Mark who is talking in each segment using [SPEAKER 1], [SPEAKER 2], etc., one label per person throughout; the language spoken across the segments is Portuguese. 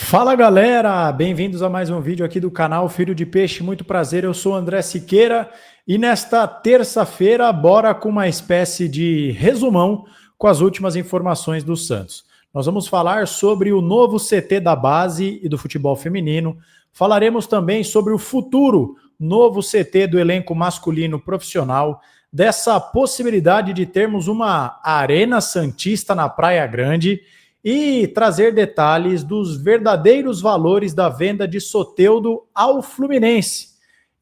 [SPEAKER 1] Fala galera, bem-vindos a mais um vídeo aqui do canal Filho de Peixe, muito prazer, eu sou o André Siqueira e nesta terça-feira bora com uma espécie de resumão com as últimas informações do Santos. Nós vamos falar sobre o novo CT da base e do futebol feminino, falaremos também sobre o futuro novo CT do elenco masculino profissional, dessa possibilidade de termos uma Arena Santista na Praia Grande e trazer detalhes dos verdadeiros valores da venda de Soteldo ao Fluminense.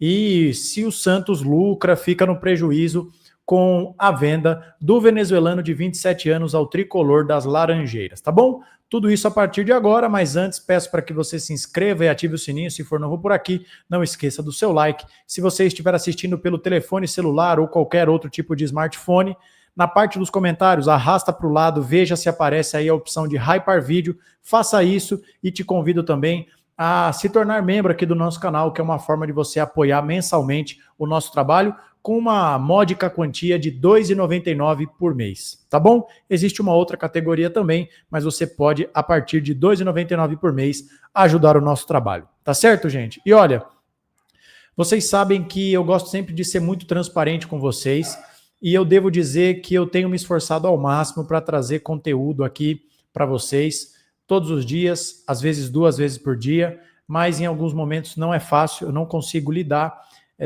[SPEAKER 1] E se o Santos lucra, fica no prejuízo com a venda do venezuelano de 27 anos ao tricolor das Laranjeiras, tá bom? Tudo isso a partir de agora, mas antes peço para que você se inscreva e ative o sininho se for novo por aqui. Não esqueça do seu like. Se você estiver assistindo pelo telefone celular ou qualquer outro tipo de smartphone, na parte dos comentários, arrasta para o lado, veja se aparece aí a opção de hypar vídeo, faça isso e te convido também a se tornar membro aqui do nosso canal, que é uma forma de você apoiar mensalmente o nosso trabalho com uma módica quantia de R$ 2,99 por mês, tá bom? Existe uma outra categoria também, mas você pode, a partir de R$ 2,99 por mês, ajudar o nosso trabalho, tá certo, gente? E olha, vocês sabem que eu gosto sempre de ser muito transparente com vocês, e eu devo dizer que eu tenho me esforçado ao máximo para trazer conteúdo aqui para vocês todos os dias, às vezes 2 vezes por dia, mas em alguns momentos não é fácil, eu não consigo lidar,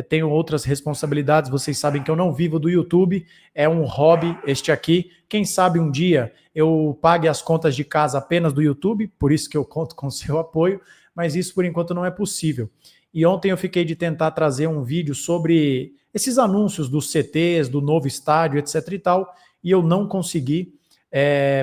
[SPEAKER 1] tenho outras responsabilidades, vocês sabem que eu não vivo do YouTube, é um hobby este aqui, quem sabe um dia eu pague as contas de casa apenas do YouTube, por isso que eu conto com o seu apoio, mas isso por enquanto não é possível. E ontem eu fiquei de tentar trazer um vídeo sobre esses anúncios dos CTs, do novo estádio, etc e tal, e eu não consegui.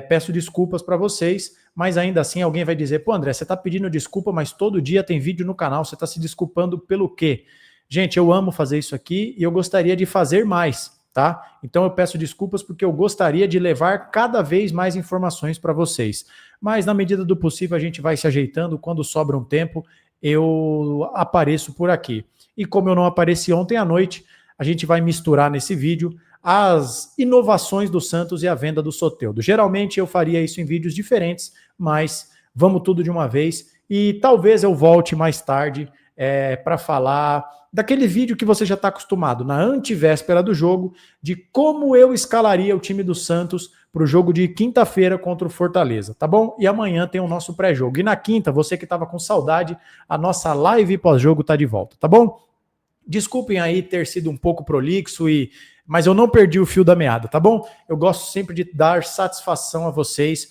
[SPEAKER 1] Peço desculpas para vocês, mas ainda assim alguém vai dizer, pô André, você está pedindo desculpa, mas todo dia tem vídeo no canal, você está se desculpando pelo quê? Gente, eu amo fazer isso aqui e eu gostaria de fazer mais, tá? Então eu peço desculpas porque eu gostaria de levar cada vez mais informações para vocês. Mas na medida do possível a gente vai se ajeitando, quando sobra um tempo eu apareço por aqui. E como eu não apareci ontem à noite, a gente vai misturar nesse vídeo as inovações do Santos e a venda do Soteldo. Geralmente eu faria isso em vídeos diferentes, mas vamos tudo de uma vez e talvez eu volte mais tarde para falar daquele vídeo que você já está acostumado, na antivéspera do jogo, de como eu escalaria o time do Santos para o jogo de quinta-feira contra o Fortaleza, tá bom? E amanhã tem o nosso pré-jogo. E na quinta, você que estava com saudade, a nossa live pós-jogo está de volta, tá bom? Desculpem aí ter sido um pouco prolixo, mas eu não perdi o fio da meada, tá bom? Eu gosto sempre de dar satisfação a vocês,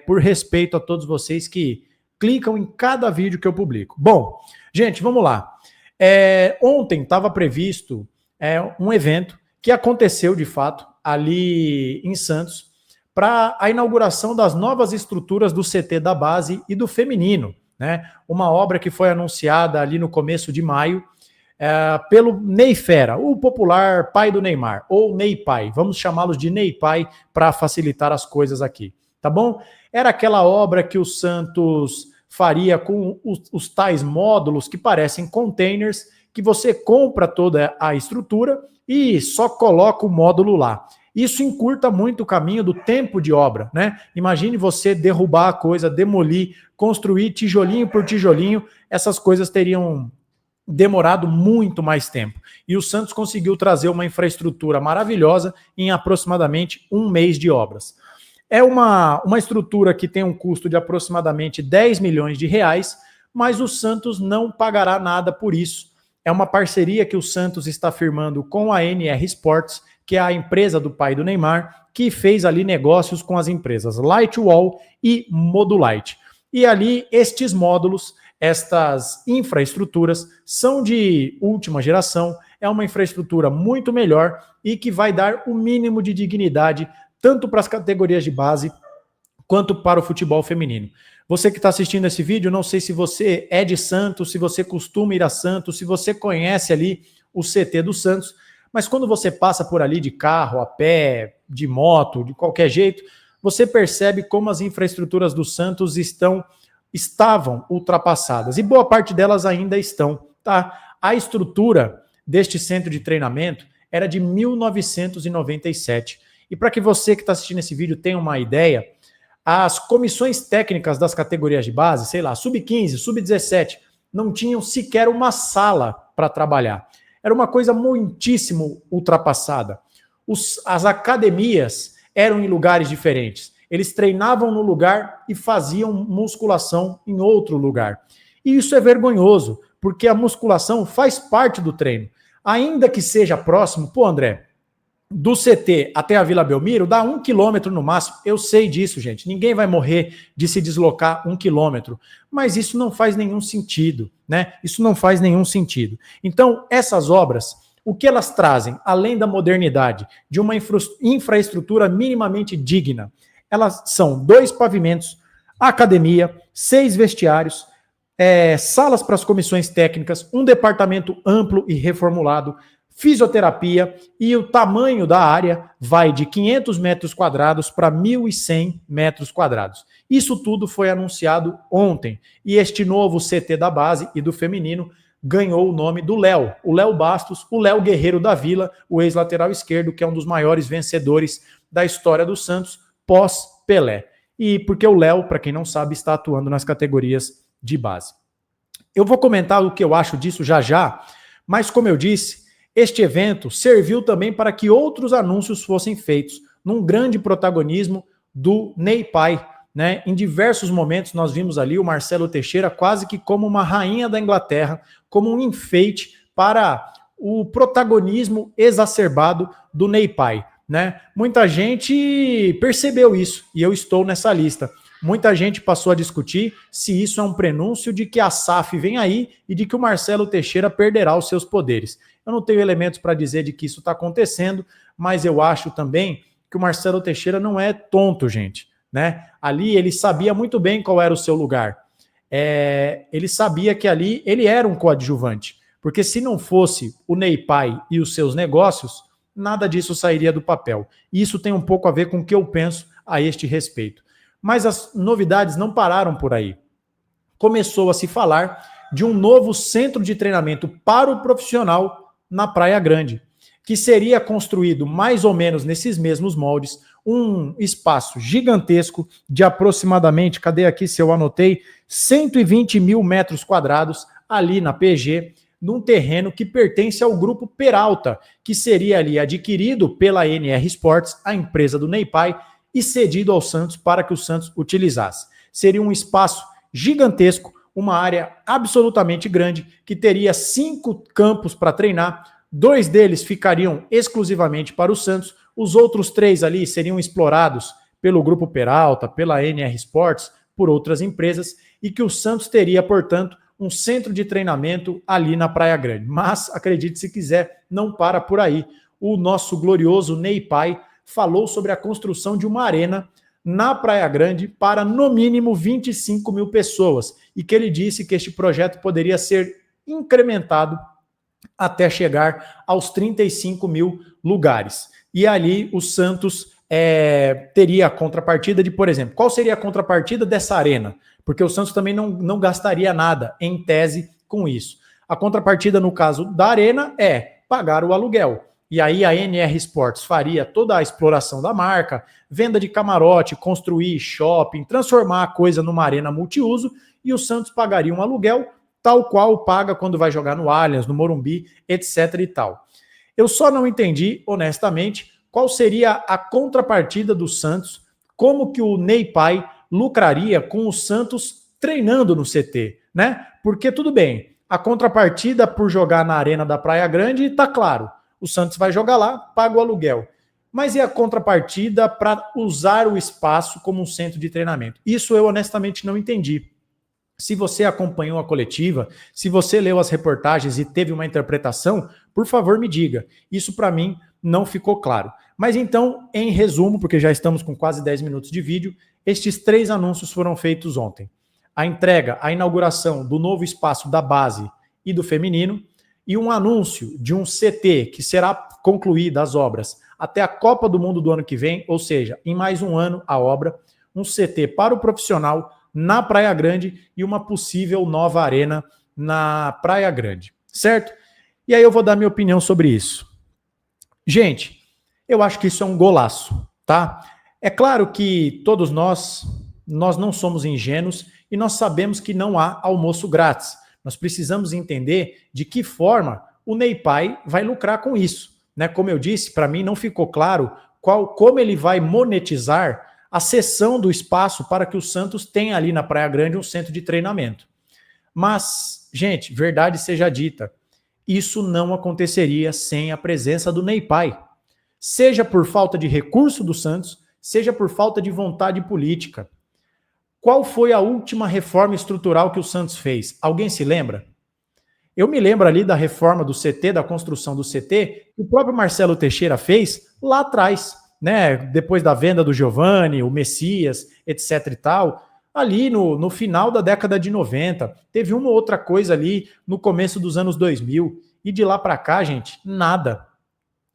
[SPEAKER 1] por respeito a todos vocês que clicam em cada vídeo que eu publico. Bom, gente, vamos lá. Ontem estava previsto um evento que aconteceu de fato ali em Santos para a inauguração das novas estruturas do CT da base e do feminino, né? Uma obra que foi anunciada ali no começo de maio, pelo Ney Fera, o popular pai do Neymar, ou Ney Pai, vamos chamá-los de Ney Pai para facilitar as coisas aqui, tá bom? Era aquela obra que o Santos faria com os tais módulos que parecem containers, que você compra toda a estrutura e só coloca o módulo lá. Isso encurta muito o caminho do tempo de obra, né? Imagine você derrubar a coisa, demolir, construir tijolinho por tijolinho, essas coisas teriam demorado muito mais tempo. E o Santos conseguiu trazer uma infraestrutura maravilhosa em aproximadamente 1 mês de obras. É uma estrutura que tem um custo de aproximadamente 10 milhões de reais, mas o Santos não pagará nada por isso. É uma parceria que o Santos está firmando com a NR Sports, que é a empresa do pai do Neymar, que fez ali negócios com as empresas Lightwall e Modulite. E ali estes módulos, estas infraestruturas são de última geração, é uma infraestrutura muito melhor e que vai dar o mínimo de dignidade tanto para as categorias de base quanto para o futebol feminino. Você que está assistindo esse vídeo, não sei se você é de Santos, se você costuma ir a Santos, se você conhece ali o CT do Santos, mas quando você passa por ali de carro, a pé, de moto, de qualquer jeito, você percebe como as infraestruturas do Santos estavam ultrapassadas, e boa parte delas ainda estão, tá? A estrutura deste centro de treinamento era de 1997, e para que você que está assistindo esse vídeo tenha uma ideia, As comissões técnicas das categorias de base, sei lá, sub-15, sub-17, não tinham sequer uma sala para trabalhar. Era uma coisa muitíssimo ultrapassada. As academias eram em lugares diferentes. Eles treinavam no lugar e faziam musculação em outro lugar. E isso é vergonhoso, porque a musculação faz parte do treino. Ainda que seja próximo, pô, André, do CT até a Vila Belmiro dá 1 quilômetro no máximo. Eu sei disso, gente. Ninguém vai morrer de se deslocar 1 quilômetro. Mas isso não faz nenhum sentido, né? Isso não faz nenhum sentido. Então, essas obras, o que elas trazem, além da modernidade, de uma infraestrutura minimamente digna, elas são 2 pavimentos, academia, 6 vestiários, salas para as comissões técnicas, um departamento amplo e reformulado, fisioterapia, e o tamanho da área vai de 500 metros quadrados para 1.100 metros quadrados. Isso tudo foi anunciado ontem, e este novo CT da base e do feminino ganhou o nome do Léo, o Léo Bastos, o Léo Guerreiro da Vila, o ex-lateral esquerdo, que é um dos maiores vencedores da história do Santos pós-Pelé. E porque o Léo, para quem não sabe, está atuando nas categorias de base. Eu vou comentar o que eu acho disso já já, mas como eu disse, este evento serviu também para que outros anúncios fossem feitos, num grande protagonismo do Ney Pai, né? Em diversos momentos nós vimos ali o Marcelo Teixeira quase que como uma rainha da Inglaterra, como um enfeite para o protagonismo exacerbado do Ney Pai, né? Muita gente percebeu isso, e eu estou nessa lista. Muita gente passou a discutir se isso é um prenúncio de que a SAF vem aí e de que o Marcelo Teixeira perderá os seus poderes. Eu não tenho elementos para dizer de que isso está acontecendo, mas eu acho também que o Marcelo Teixeira não é tonto, gente, né? Ali ele sabia muito bem qual era o seu lugar. Ele sabia que ali ele era um coadjuvante, porque se não fosse o Ney Pai e os seus negócios, nada disso sairia do papel. E isso tem um pouco a ver com o que eu penso a este respeito. Mas as novidades não pararam por aí. Começou a se falar de um novo centro de treinamento para o profissional na Praia Grande, que seria construído mais ou menos nesses mesmos moldes, um espaço gigantesco de aproximadamente, cadê aqui se eu anotei, 120 mil metros quadrados ali na PG, num terreno que pertence ao grupo Peralta, que seria ali adquirido pela NR Sports, a empresa do Ney Pai, e cedido ao Santos para que o Santos utilizasse. Seria um espaço gigantesco, uma área absolutamente grande, que teria 5 campos para treinar, 2 deles ficariam exclusivamente para o Santos, os outros 3 ali seriam explorados pelo Grupo Peralta, pela NR Sports, por outras empresas, e que o Santos teria, portanto, um centro de treinamento ali na Praia Grande. Mas, acredite se quiser, não para por aí. O nosso glorioso Ney Pai falou sobre a construção de uma arena na Praia Grande para, no mínimo, 25 mil pessoas, e que ele disse que este projeto poderia ser incrementado até chegar aos 35 mil lugares. E ali o Santos teria a contrapartida de, por exemplo, qual seria a contrapartida dessa arena? Porque o Santos também não gastaria nada, em tese, com isso. A contrapartida, no caso da arena, é pagar o aluguel. E aí a NR Sports faria toda a exploração da marca, venda de camarote, construir shopping, transformar a coisa numa arena multiuso, e o Santos pagaria um aluguel, tal qual paga quando vai jogar no Allianz, no Morumbi, etc. e tal. Eu só não entendi, honestamente, qual seria a contrapartida do Santos, como que o Ney Pai lucraria com o Santos treinando no CT, né? Porque tudo bem, a contrapartida por jogar na Arena da Praia Grande está claro. O Santos vai jogar lá, paga o aluguel. Mas e a contrapartida para usar o espaço como um centro de treinamento? Isso eu honestamente não entendi. Se você acompanhou a coletiva, se você leu as reportagens e teve uma interpretação, por favor me diga. Isso para mim não ficou claro. Mas então, em resumo, porque já estamos com quase 10 minutos de vídeo, estes 3 anúncios foram feitos ontem. A entrega, a inauguração do novo espaço da base e do feminino, e um anúncio de um CT que será concluída as obras até a Copa do Mundo do ano que vem, ou seja, em mais um ano a obra, um CT para o profissional na Praia Grande e uma possível nova arena na Praia Grande, certo? E aí eu vou dar minha opinião sobre isso. Gente, eu acho que isso é um golaço, tá? É claro que todos nós não somos ingênuos e nós sabemos que não há almoço grátis. Nós precisamos entender de que forma o Ney Pai vai lucrar com isso, né? Como eu disse, para mim não ficou claro como ele vai monetizar a cessão do espaço para que o Santos tenha ali na Praia Grande um centro de treinamento. Mas, gente, verdade seja dita, isso não aconteceria sem a presença do Ney Pai. Seja por falta de recurso do Santos, seja por falta de vontade política. Qual foi a última reforma estrutural que o Santos fez? Alguém se lembra? Eu me lembro ali da reforma do CT, da construção do CT, que o próprio Marcelo Teixeira fez lá atrás, né? Depois da venda do Giovani, o Messias, etc e tal, ali no final da década de 90. Teve uma ou outra coisa ali no começo dos anos 2000. E de lá para cá, gente, nada.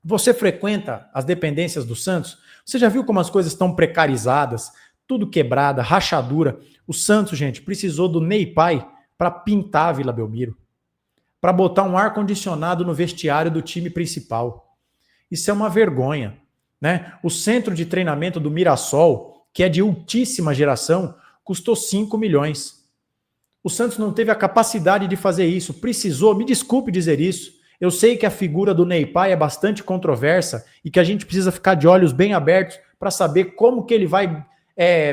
[SPEAKER 1] Você frequenta as dependências do Santos? Você já viu como as coisas estão precarizadas, tudo quebrada, rachadura? O Santos, gente, precisou do Ney Pai para pintar a Vila Belmiro, para botar um ar-condicionado no vestiário do time principal. Isso é uma vergonha, né? O centro de treinamento do Mirassol, que é de ultíssima geração, custou 5 milhões. O Santos não teve a capacidade de fazer isso, precisou, me desculpe dizer isso, eu sei que a figura do Ney Pai é bastante controversa e que a gente precisa ficar de olhos bem abertos para saber como que ele vai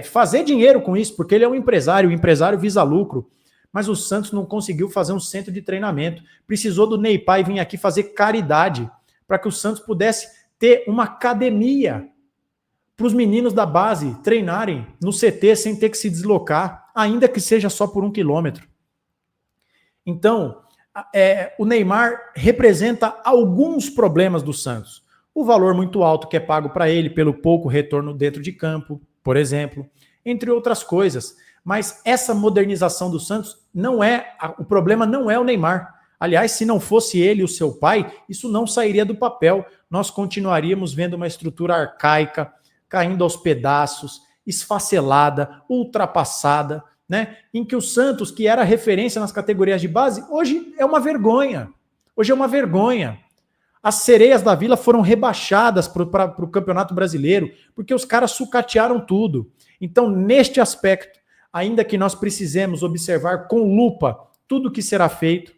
[SPEAKER 1] fazer dinheiro com isso, porque ele é um empresário, o empresário visa lucro. Mas o Santos não conseguiu fazer um centro de treinamento. Precisou do Ney Pai vir aqui fazer caridade para que o Santos pudesse ter uma academia para os meninos da base treinarem no CT sem ter que se deslocar, ainda que seja só por 1 quilômetro. Então, o Neymar representa alguns problemas do Santos. O valor muito alto que é pago para ele pelo pouco retorno dentro de campo, por exemplo, entre outras coisas. Mas essa modernização do Santos o problema não é o Neymar. Aliás, se não fosse ele o seu pai, isso não sairia do papel. Nós continuaríamos vendo uma estrutura arcaica, caindo aos pedaços, esfacelada, ultrapassada, né? Em que o Santos, que era referência nas categorias de base, hoje é uma vergonha. Hoje é uma vergonha. As sereias da Vila foram rebaixadas para o Campeonato Brasileiro, porque os caras sucatearam tudo. Então, neste aspecto, ainda que nós precisemos observar com lupa tudo que será feito,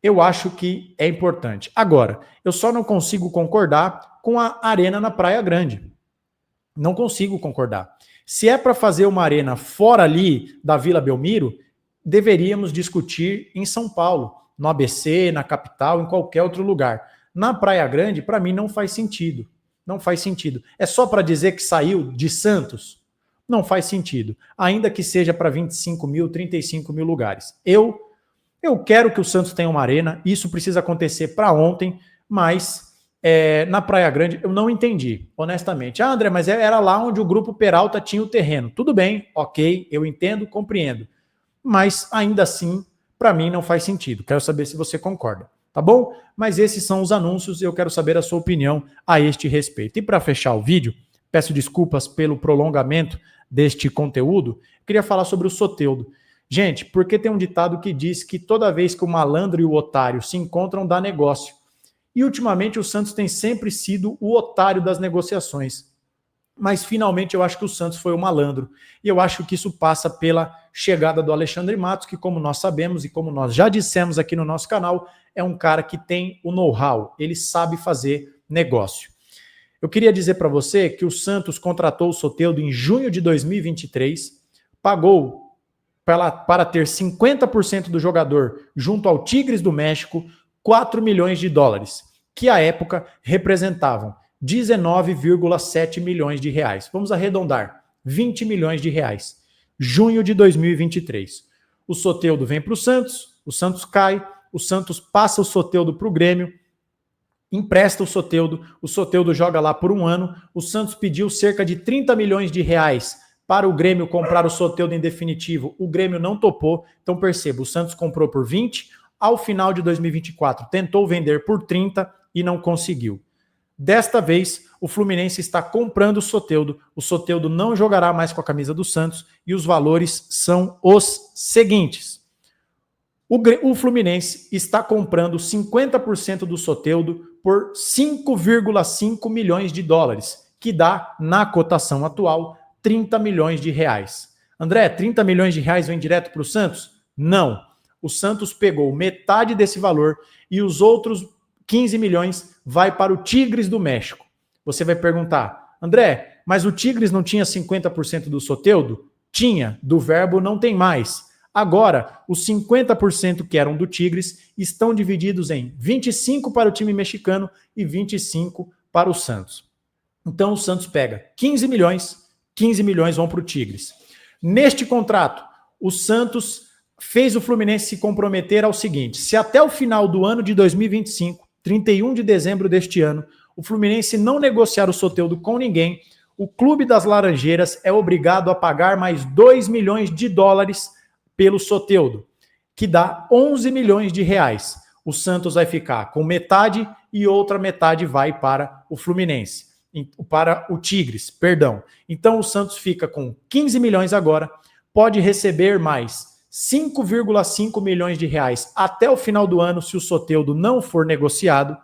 [SPEAKER 1] eu acho que é importante. Agora, eu só não consigo concordar com a arena na Praia Grande. Não consigo concordar. Se é para fazer uma arena fora ali da Vila Belmiro, deveríamos discutir em São Paulo, no ABC, na capital, em qualquer outro lugar. Na Praia Grande, para mim, não faz sentido. Não faz sentido. É só para dizer que saiu de Santos? Não faz sentido. Ainda que seja para 25 mil, 35 mil lugares. Eu quero que o Santos tenha uma arena, isso precisa acontecer para ontem, mas na Praia Grande eu não entendi, honestamente. Ah, André, mas era lá onde o Grupo Peralta tinha o terreno. Tudo bem, ok, eu entendo, compreendo. Mas ainda assim, para mim não faz sentido. Quero saber se você concorda, tá bom? Mas esses são os anúncios e eu quero saber a sua opinião a este respeito. E para fechar o vídeo, peço desculpas pelo prolongamento deste conteúdo, queria falar sobre o Soteldo. Gente, porque tem um ditado que diz que toda vez que o malandro e o otário se encontram, dá negócio. E ultimamente o Santos tem sempre sido o otário das negociações. Mas finalmente eu acho que o Santos foi o malandro. E eu acho que isso passa pela chegada do Alexandre Matos, que como nós sabemos e como nós já dissemos aqui no nosso canal, é um cara que tem o know-how, ele sabe fazer negócio. Eu queria dizer para você que o Santos contratou o Soteldo em junho de 2023, pagou para ter 50% do jogador junto ao Tigres do México, 4 milhões de dólares, que à época representavam 19,7 milhões de reais. Vamos arredondar, 20 milhões de reais. Junho de 2023. O Soteldo vem para o Santos cai, o Santos passa o Soteldo para o Grêmio, empresta o Soteldo joga lá por 1 ano, o Santos pediu cerca de 30 milhões de reais para o Grêmio comprar o Soteldo em definitivo, o Grêmio não topou, então perceba, o Santos comprou por 20, ao final de 2024 tentou vender por 30 e não conseguiu. Desta vez, o Fluminense está comprando o Soteldo não jogará mais com a camisa do Santos e os valores são os seguintes. O Fluminense está comprando 50% do Soteldo por 5,5 milhões de dólares, que dá, na cotação atual, 30 milhões de reais. André, 30 milhões de reais vem direto para o Santos? Não. O Santos pegou metade desse valor e os outros 15 milhões vai para o Tigres do México. Você vai perguntar, André, mas o Tigres não tinha 50% do Soteldo? Tinha, do Verbo não tem mais. Agora, os 50% que eram do Tigres estão divididos em 25 para o time mexicano e 25 para o Santos. Então o Santos pega 15 milhões vão para o Tigres. Neste contrato, o Santos fez o Fluminense se comprometer ao seguinte: se até o final do ano de 2025, 31 de dezembro deste ano, o Fluminense não negociar o Soteldo com ninguém, o Clube das Laranjeiras é obrigado a pagar mais 2 milhões de dólares pelo Soteldo, que dá 11 milhões de reais. O Santos vai ficar com metade e outra metade vai para o Fluminense, para o Tigres, perdão. Então o Santos fica com 15 milhões agora, pode receber mais 5,5 milhões de reais até o final do ano se o Soteldo não for negociado.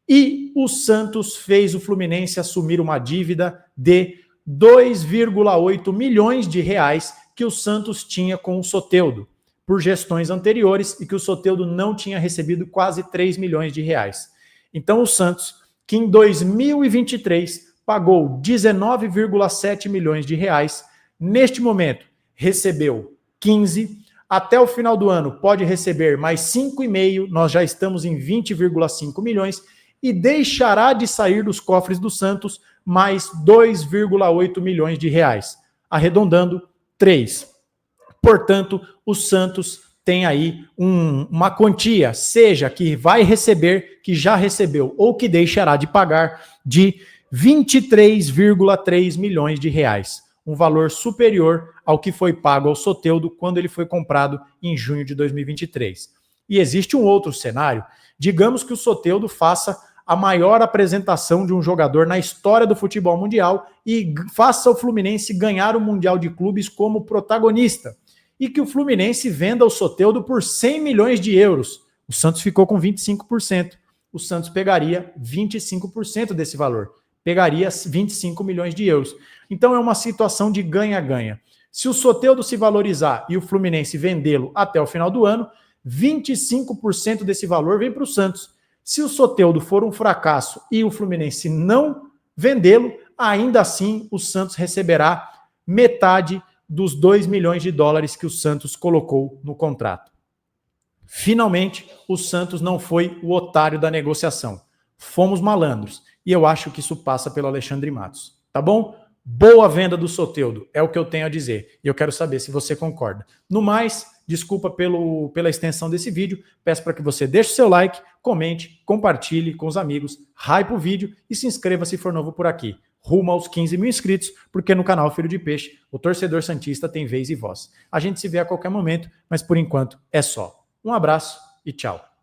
[SPEAKER 1] E o Santos fez o Fluminense assumir uma dívida de 2,8 milhões de reais que o Santos tinha com o Soteldo, por gestões anteriores, e que o Soteldo não tinha recebido quase 3 milhões de reais. Então o Santos, que em 2023 pagou 19,7 milhões de reais, neste momento recebeu 15, até o final do ano pode receber mais 5,5, nós já estamos em 20,5 milhões, e deixará de sair dos cofres do Santos mais 2,8 milhões de reais, arredondando 3. Portanto, o Santos tem aí uma quantia, seja que vai receber, que já recebeu, ou que deixará de pagar, de 23,3 milhões de reais. Um valor superior ao que foi pago ao Soteldo quando ele foi comprado em junho de 2023. E existe um outro cenário. Digamos que o Soteldo faça a maior apresentação de um jogador na história do futebol mundial e faça o Fluminense ganhar o Mundial de Clubes como protagonista. E que o Fluminense venda o Soteldo por 100 milhões de euros. O Santos ficou com 25%. O Santos pegaria 25% desse valor. Pegaria 25 milhões de euros. Então é uma situação de ganha-ganha. Se o Soteldo se valorizar e o Fluminense vendê-lo até o final do ano, 25% desse valor vem para o Santos. Se o Soteldo for um fracasso e o Fluminense não vendê-lo, ainda assim o Santos receberá metade dos 2 milhões de dólares que o Santos colocou no contrato. Finalmente, o Santos não foi o otário da negociação. Fomos malandros. E eu acho que isso passa pelo Alexandre Matos. Tá bom? Boa venda do Soteldo, é o que eu tenho a dizer. E eu quero saber se você concorda. No mais, desculpa pela extensão desse vídeo. Peço para que você deixe o seu like, comente, compartilhe com os amigos, hype o vídeo e se inscreva se for novo por aqui. Rumo aos 15 mil inscritos, porque no canal Filho de Peixe, o torcedor santista tem vez e voz. A gente se vê a qualquer momento, mas por enquanto é só. Um abraço e tchau.